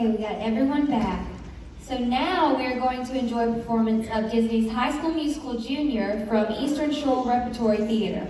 Okay, we got everyone back. So now we're going to enjoy a performance of Disney's High School Musical Junior from Eastern Shore Repertory Theater.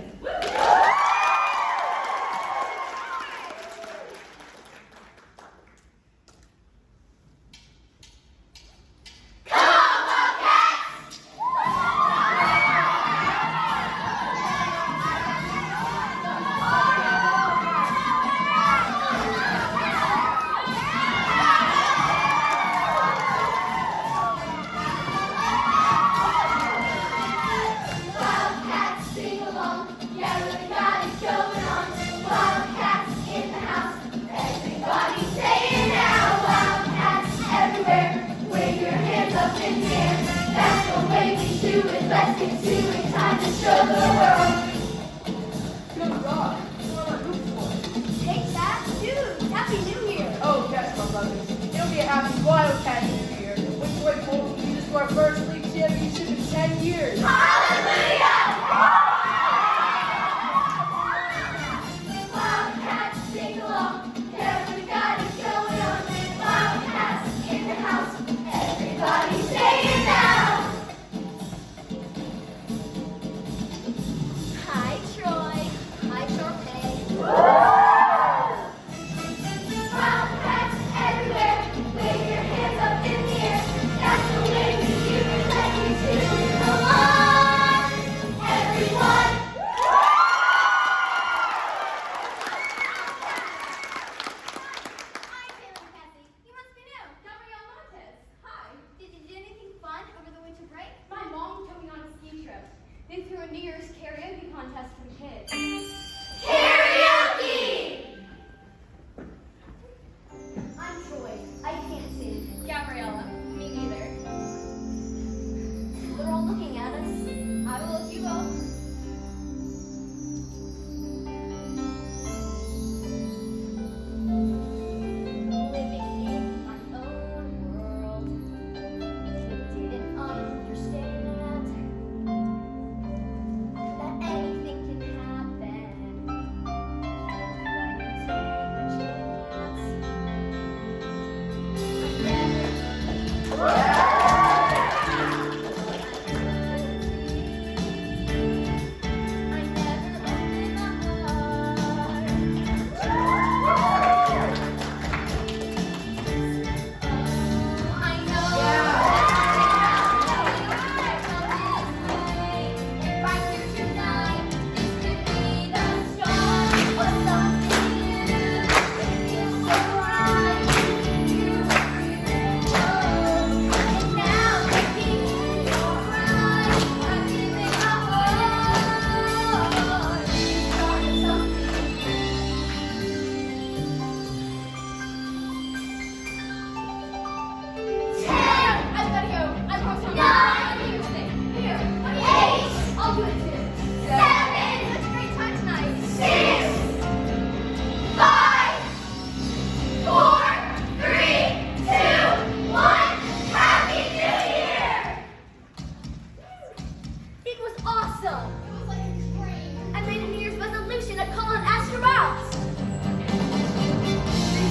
Happy Wildcat New Year, which way will lead us to our first league championship in 10 years. Hallelujah! Wildcats, sing along. Everybody got it going on. Wildcats in the house. Everybody say it now. Hi, Troy. Hi, Sharpay. They threw a New Year's karaoke contest for the kids. Karaoke! I'm Troy. I can't sing. Gabriella. Me neither. They're all looking at us. I will if you will. Living in my own world. Didn't understand anything can happen when you take a chance. I never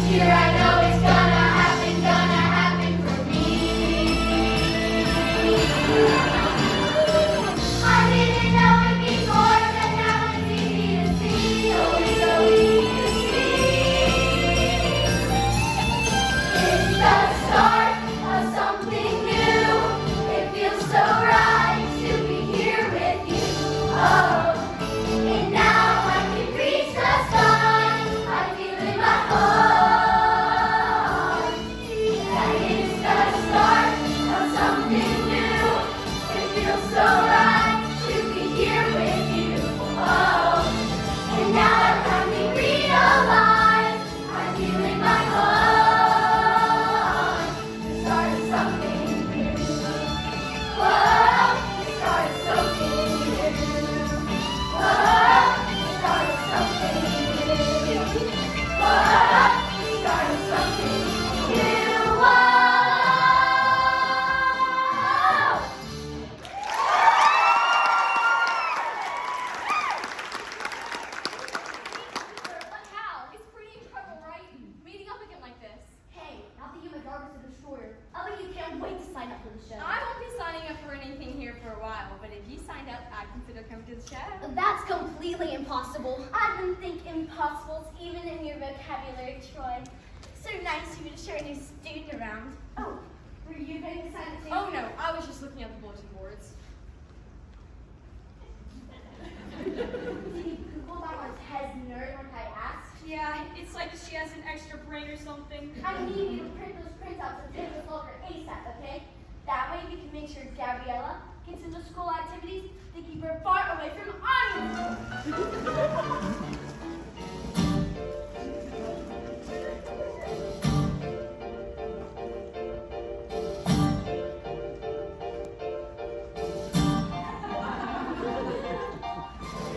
Here I know it's gonna happen for me. I didn't know it before, but now it's easy to see. Oh, it's so easy to see. It's the start of something new. It feels so right to be here with you. Oh, and now I can reach the sky. I feel in my heart. So right to be here with you. Oh, and now I finally realize I feel in my heart the start of something new. Whoa, the start of something new. Whoa, the start of something new. Whoa, the start of something new. Whoa. while, but if you signed up, I'd consider coming to the show. That's completely impossible. I didn't think impossible's even in your vocabulary, Troy. So nice of you to show a new student around. Oh, were you going to sign it too? Oh no, I was just looking at the bulletin boards. Did you Google that on Ted's nerd like I asked? Yeah, it's like she has an extra brain or something. I need you to print those printouts and take those over ASAP, okay? That way we can make sure Gabriella gets into school activities to keep her far away from Anya.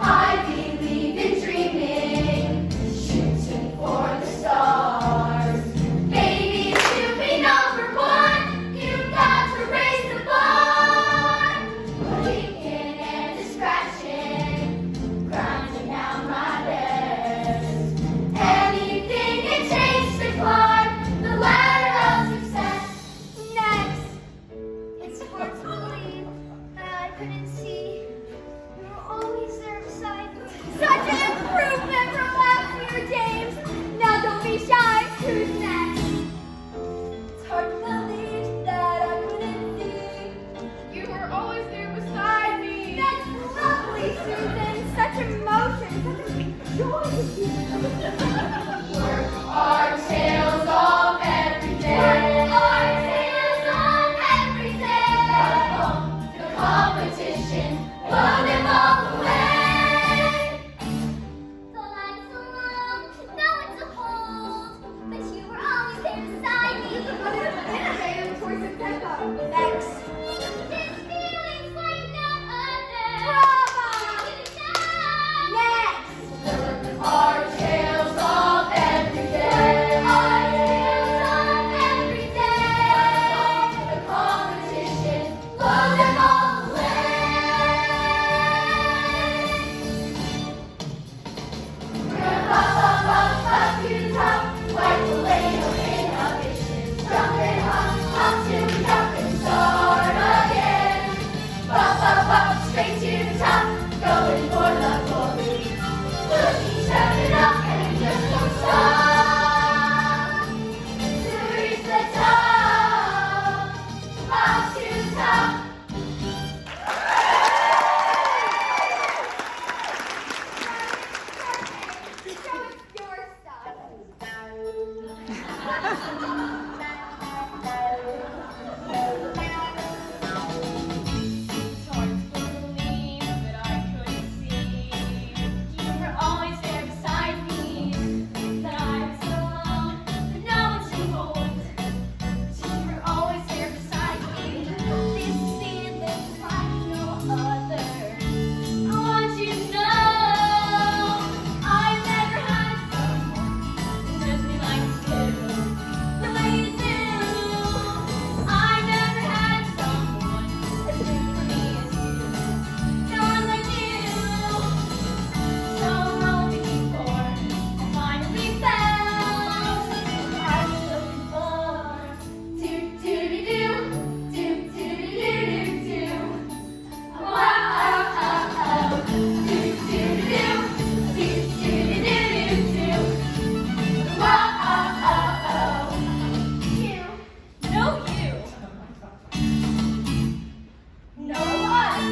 I believe in dreaming, shooting for the stars. Baby, to be number one, you've got to raise the bar. Kicking and scratching, grinding out my best. Anything it takes to climb the ladder of success. Next, it's hard to believe that I couldn't see. You were always there beside me. Such an improvement from last year, James. Now don't be shy. Who's next? It's hard to believe that I couldn't see. You were always there beside me. That's lovely, Susan. Such emotion, such a joy to see. Work our tails off every day. Work our tails off every day. The competition, blow them all away. The line's so long, no one to hold, but you were always there beside me. Next. This feeling's like no other. Bravo! Next. Work our tails off every day. Our tails off every day. The competition, blow them all away. We're up to the top, wipe away no inhibitions. Jump and hop till we up and start again. Up, straight to the top, going for the glory. We'll keep stepping up and we just won't stop. To reach the top, up to the top. Show us your stuff. It's hard to believe that I couldn't see. You were always there beside me. That I was so alone, that no one to hold. You were always there beside me. This feeling's like no other. I want you to know I've never had someone who does me like you do. The way you do. I've never had someone as good for me as you. No one like you. So lonely before I finally found what I was looking for. Do do do do do do do do do. Wow. Do do do do do do do. Wow. You. No, you. No one.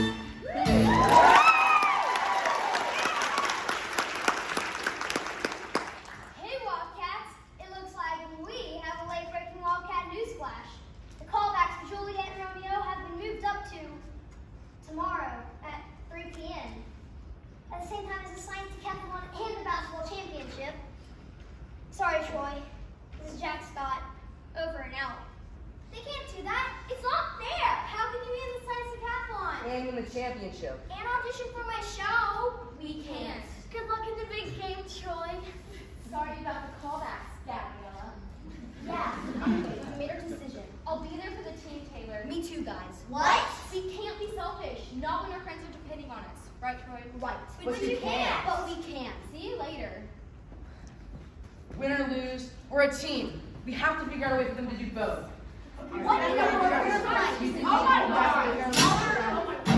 Hey, Wildcats. It looks like we have a late-breaking Wildcat newsflash. The callbacks for Juliet and Romeo have been moved up to tomorrow at 3 p.m. At the same time as the science decathlon and the basketball championship. Sorry, Troy. This is Jack Scott. Over and out. They can't do that. It's not fair. How can you be in the science decathlon? And win the championship. And audition for my show. We can't. Good luck in the big game, Troy. Sorry about the callbacks, Gabriella. Yeah, I made our decision. I'll be there for the team, Taylor. Me too, guys. What? We can't be selfish. Not when our friends are depending on us. Right, Troy? Right. But you can't. But we can. See you later. Win or lose, we're a team. We have to figure out a way for them to do both. What in the world is right? Oh my God.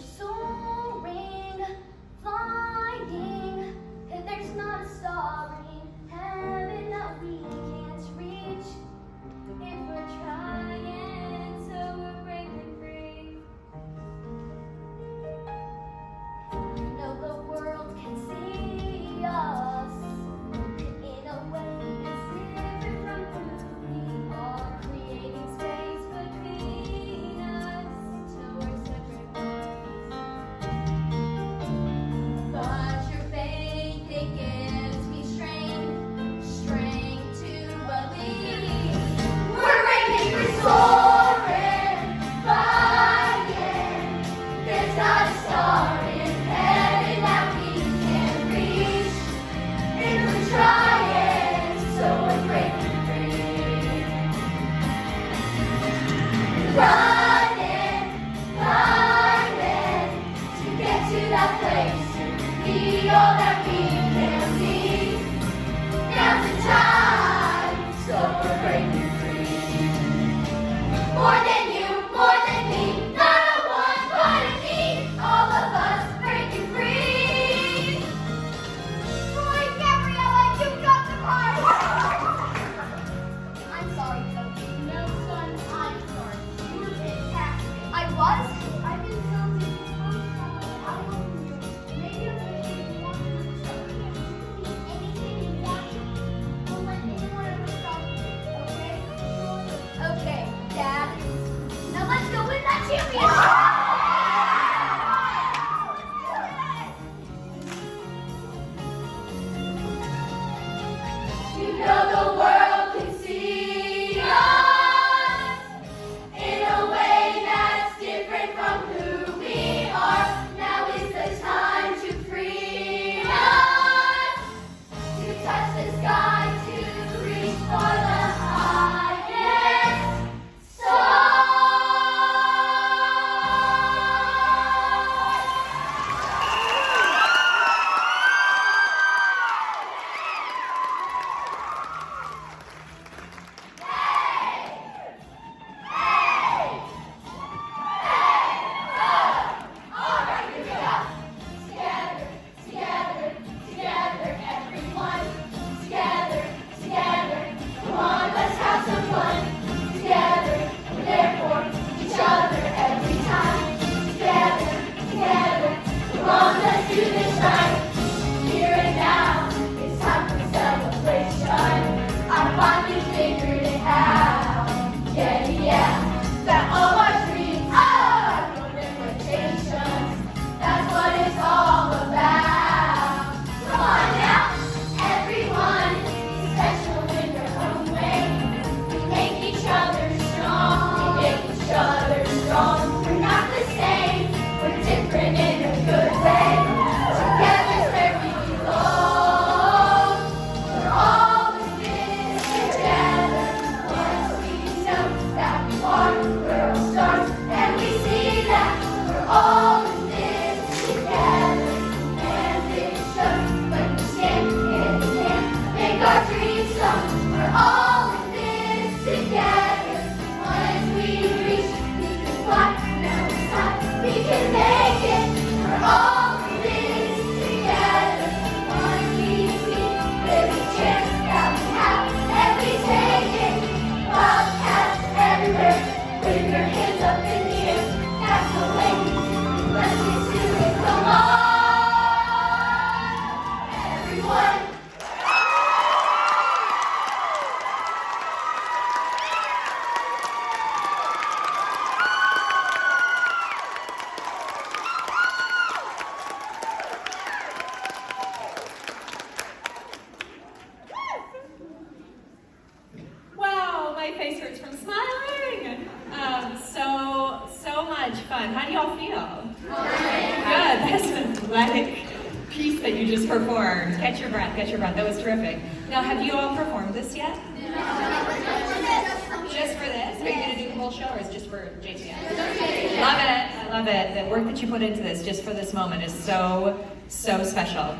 soaring, flying, and there's not a star in heaven that we can't reach. If we're trying, so we're breaking free. No, the world can see us in a way that's different from who we are, creating space between us till we're separate ones. But your faith, it gives me strength to believe. We're breaking, we're soaring, flying. There's not a star in heaven that we can reach. If we're trying, so we're breaking free. Running, climbing, to get to that place, to be all that we can be. Now's the time, so we're breaking free. More than you, more than me, not a one but a me. All of us breaking free. Boy, Gabriella, you got the part. I'm sorry, Sophie. No, son, I'm sorry. You were fantastic. I was? I didn't sound too I wasn't you. Maybe I'm pushing you off the start. Anything you want. Don't let anyone ever stop you, okay? Okay, Dad. Now let's go win that championship! You know the world can see us in a way that's different from who we are. Now is the time to free us, to touch the sky, to reach for the highest star. Together, everyone. Together, come on, let's have some fun. Together, we're there for each other every time. Together, come on, let's do this right. Here and now, it's time for celebration. I finally figured it out. Yeah, that all our dreams are no limitations. That's what it's all about. Come on now, everyone, be special in your own way. We make each other strong, we make each other strong. We're not the same, we're different in a good way. Together's where we belong. We're all in this together. Once we know that we are world stars, and we see that we're all in this together. And it shows when we stand hand in hand, make our dreams come. We're all in this together. Once we reach, we can fly. Now it's time, we can make it. We're all in this together. Once we see every chance that we have, and we take it. Wildcats everywhere, with your hands up in the air. That's the way we do it. Let's get to it. Come on, everyone. Wow, my face hurts from smiling. So much fun. How do y'all feel? Good. That's an athletic piece that you just performed. Catch your breath. That was terrific. Now, have you all performed this yet? Just for this? Are you going to do the whole show, or is it just for JTN? Love it. I love it. The work that you put into this, just for this moment, is so special.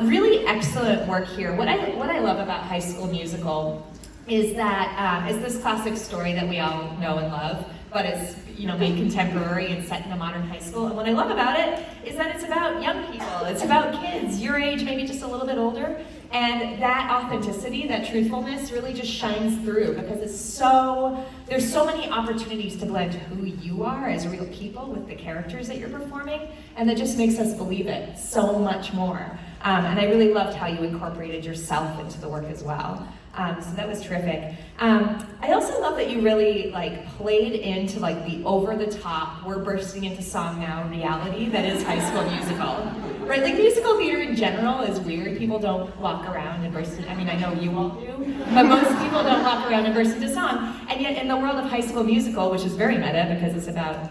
Really excellent work here. What I love about High School Musical is that it's this classic story that we all know and love, but it's made contemporary and set in a modern high school. And what I love about it is that it's about young people. It's about kids your age, maybe just a little bit older. And that authenticity, that truthfulness really just shines through because there's so many opportunities to blend who you are as real people with the characters that you're performing, and that just makes us believe it so much more. And I really loved how you incorporated yourself into the work as well. So that was terrific. I also love that you really played into the over-the-top, we're bursting into song now reality that is High School Musical. Right, musical theater in general is weird. People don't walk around and burst into, I know you all do, but most people don't walk around and burst into song. And yet in the world of High School Musical, which is very meta because it's about,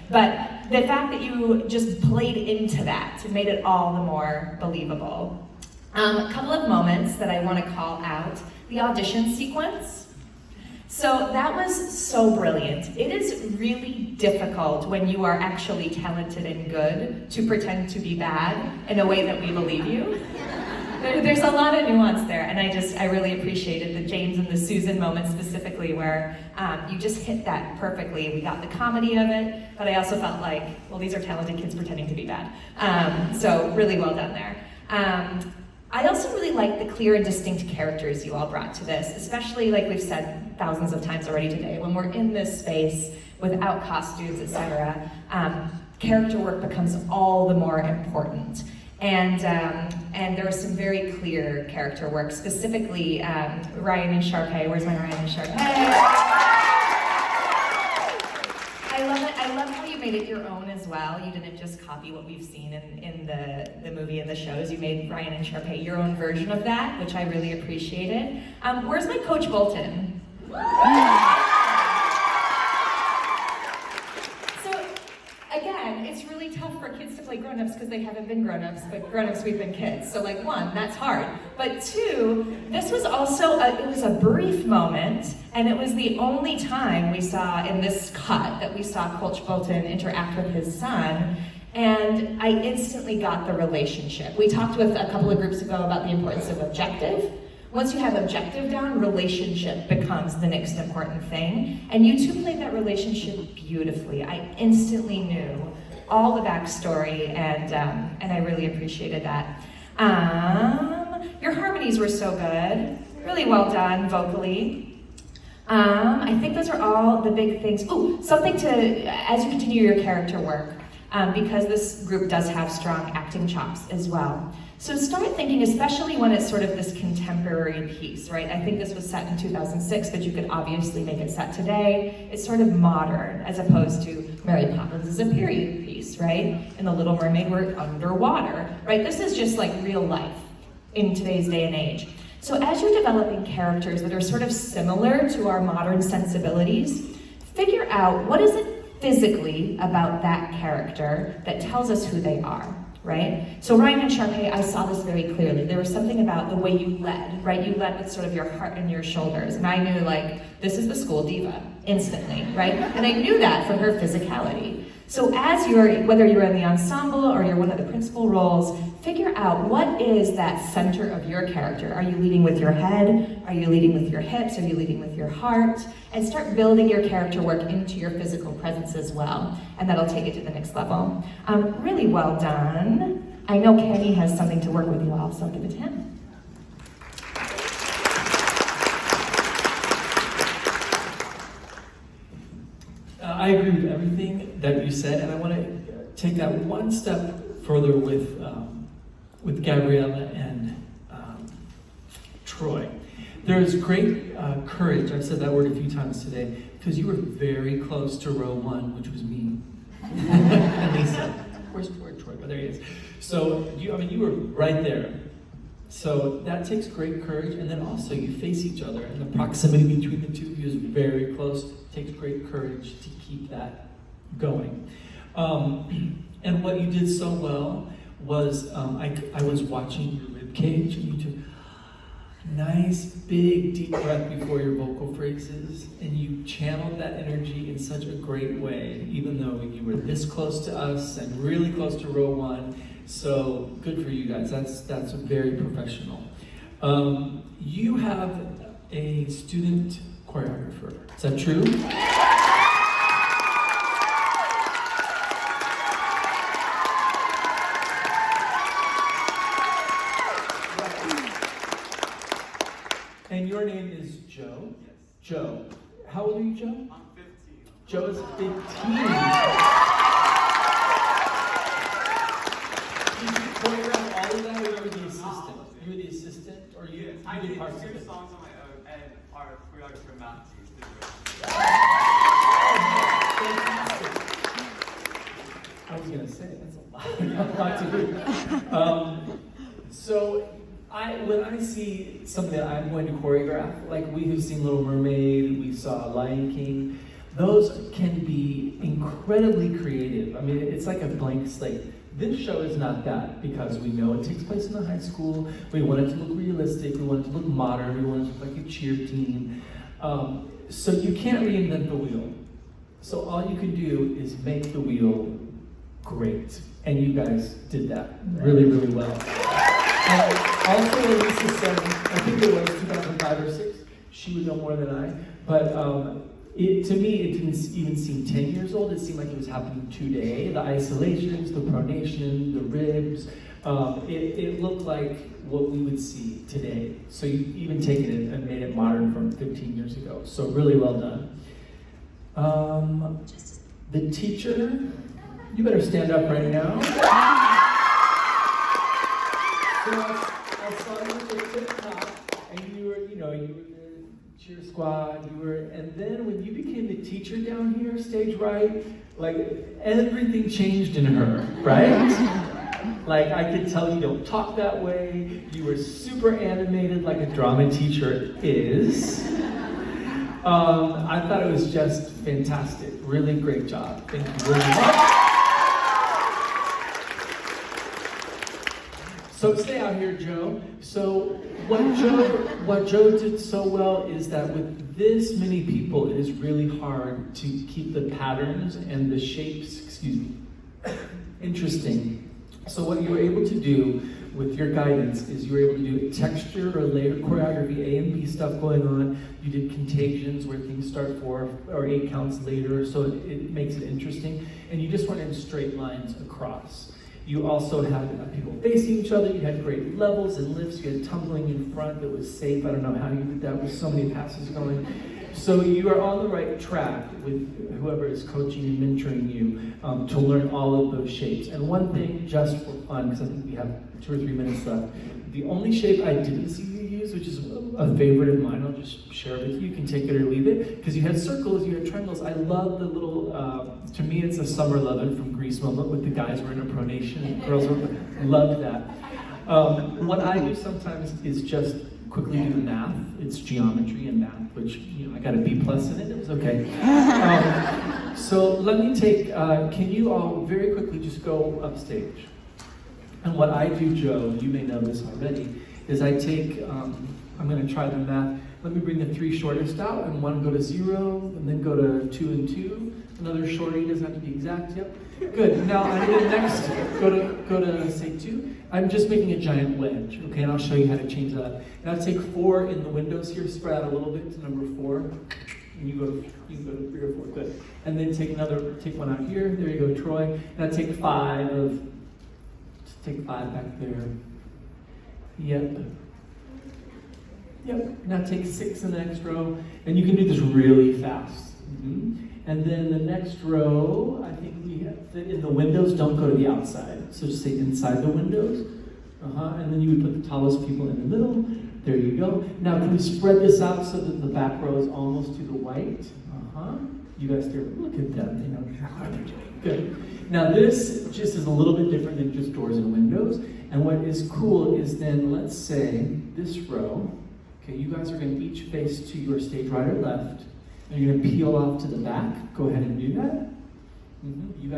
but the fact that you just played into that made it all the more believable. A couple of moments that I want to call out. The audition sequence. So that was so brilliant. It is really difficult when you are actually talented and good to pretend to be bad in a way that we believe you. There's a lot of nuance there, and I really appreciated the James and the Susan moment specifically where you just hit that perfectly. We got the comedy of it, but I also felt these are talented kids pretending to be bad. So really well done there. I also really like the clear and distinct characters you all brought to this, especially like we've said thousands of times already today, when we're in this space without costumes, etc. Character work becomes all the more important. And there was some very clear character work, specifically Ryan and Sharpay. Where's my Ryan and Sharpay? I love it. I love how you made it your own as well. You didn't just copy what we've seen in the movie and the shows. You made Ryan and Sharpay your own version of that, which I really appreciated. Where's my Coach Bolton? So again, it's really tough for kids to play grown-ups because they haven't been grown-ups, but grown-ups we've been kids. So one, that's hard. But two, this was also it was a brief moment, and it was the only time we saw in this cut that we saw Coach Bolton interact with his son, and I instantly got the relationship. We talked with a couple of groups ago about the importance of objective. Once you have objective down, relationship becomes the next important thing. And you two played that relationship beautifully. I instantly knew all the backstory, and I really appreciated that. Your harmonies were so good. Really well done vocally. I think those are all the big things. Ooh, something to, as you continue your character work, because this group does have strong acting chops as well. So start thinking, especially when it's sort of this contemporary piece, right? I think this was set in 2006, but you could obviously make it set today. It's sort of modern, as opposed to Mary Poppins is a period piece, right? And The Little Mermaid, we're underwater, right? This is just like real life in today's day and age. So as you're developing characters that are sort of similar to our modern sensibilities, figure out what is it physically about that character that tells us who they are. Right? So Ryan and Sharpay, I saw this very clearly. There was something about the way you led, right? You led with sort of your heart and your shoulders. And I knew this is the school diva, instantly, right? And I knew that from her physicality. So as whether you're in the ensemble or you're one of the principal roles, figure out what is that center of your character. Are you leading with your head? Are you leading with your hips? Are you leading with your heart? And start building your character work into your physical presence as well. And that'll take it to the next level. Really well done. I know Kenny has something to work with you all, so I'll give it to him. I agree with everything that you said, and I want to take that one step further with Gabriella and Troy. There is great courage, I've said that word a few times today, because you were very close to row one, which was me. And Lisa. Where's Troy? Oh, there he is. So, you were right there. So that takes great courage, and then also you face each other, and the proximity between the two of you is very close. It takes great courage to keep that going. And what you did so well was, I was watching your rib cage, and you took a nice, big, deep breath before your vocal phrases, and you channeled that energy in such a great way, even though you were this close to us and really close to row one. So good for you guys. That's very professional. You have a student choreographer. Is that true? And your name is Joe? Yes. Joe. How old are you, Joe? I'm 15. Joe is 15. Did you choreograph all of that, or you were the assistant? You were the assistant, or you I did did parts of 2 it? songs on my own, and our choreographer Matthew did the rest. I was gonna say that's a lot to do. So when I see something that I'm going to choreograph, like we have seen Little Mermaid, we saw Lion King, those can be incredibly creative. I mean, it's like a blank slate. This show is not that because we know it takes place in a high school. We want it to look realistic. We want it to look modern. We want it to look like a cheer team. So you can't reinvent the wheel. So all you can do is make the wheel great. And you guys did that really, really well. Also, Elisa said, I think it was 2005 or 6, she would know more than I, but to me, it didn't even seem 10 years old. It seemed like it was happening today. The isolations, the pronation, the ribs, it looked like what we would see today. So you've even taken it and made it modern from 15 years ago. So really well done. The teacher, you better stand up right now. So I saw you at the tip top, and you were the cheer squad, and then when you became the teacher down here, stage right, like everything changed in her, right? Like I could tell you don't talk that way, you were super animated like a drama teacher is. I thought it was just fantastic, really great job, thank you very much. So stay out here, Joe. So what Joe did so well is that with this many people, it is really hard to keep the patterns and the shapes, interesting. So what you were able to do with your guidance is you were able to do texture or layer choreography, A and B stuff going on. You did contagions where things start 4 or 8 counts later, so it makes it interesting. And you just went in straight lines across. You also had people facing each other. You had great levels and lifts. You had tumbling in front that was safe. I don't know how you did that with so many passes going. So you are on the right track with whoever is coaching and mentoring you to learn all of those shapes. And one thing, just for fun, because I think we have 2 or 3 minutes left, the only shape I didn't see you use, which is a favorite of mine, I'll just share it with you. You can take it or leave it, because you had circles, you had triangles. I love the little, to me it's a Summer Lovin' from Grease moment with the guys were in a pronation and girls were, loved that. What I do sometimes is just quickly do the math. It's geometry and math, which, I got a B+ in it, it was okay. So let me take, can you all very quickly just go upstage? And what I do, Joe, you may know this already, is I take, I'm gonna try the math. Let me bring the 3 shortest out, and 1 go to 0, and then go to 2 and 2. Another shorty, doesn't have to be exact, yep. Good, now I need next, go to say 2. I'm just making a giant wedge, okay, and I'll show you how to change that. Now take 4 in the windows here, spread out a little bit to number 4. And you can go to 3 or 4, good. And then take one out here, there you go, Troy. Now take 5 back there. Yep. Now take 6 in the next row, and you can do this really fast. And then the next row, I think we have in the windows, don't go to the outside. So just say inside the windows. And then you would put the tallest people in the middle. There you go. Now can we spread this out so that the back row is almost to the white? You guys there, look at them, they know exactly what they're doing. Good. Now this just is a little bit different than just doors and windows. And what is cool is then, let's say, this row, okay, you guys are gonna each face to your stage right or left, and you're gonna peel off to the back. Go ahead and do that. You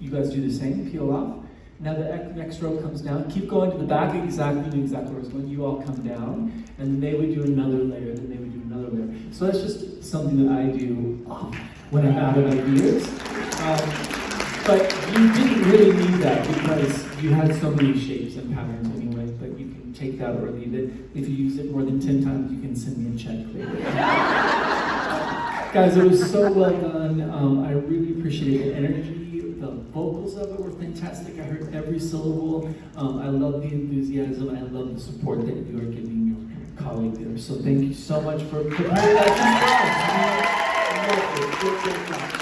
guys do the same, peel off. Now the next row comes down. Keep going to the back, exactly where it's going. You all come down, and then they would do another layer, then they would do another layer. So that's just something that I do when I'm out of ideas. But you didn't really need that because you had so many shapes and patterns anyway, but you can can take that or leave it. If you use it more than 10 times, you can send me a check later. Guys, it was so well done. I really appreciate the energy. The vocals of it were fantastic. I heard every syllable. I love the enthusiasm. I love the support that you are giving your colleague there. So thank you so much for preparing that. Good job.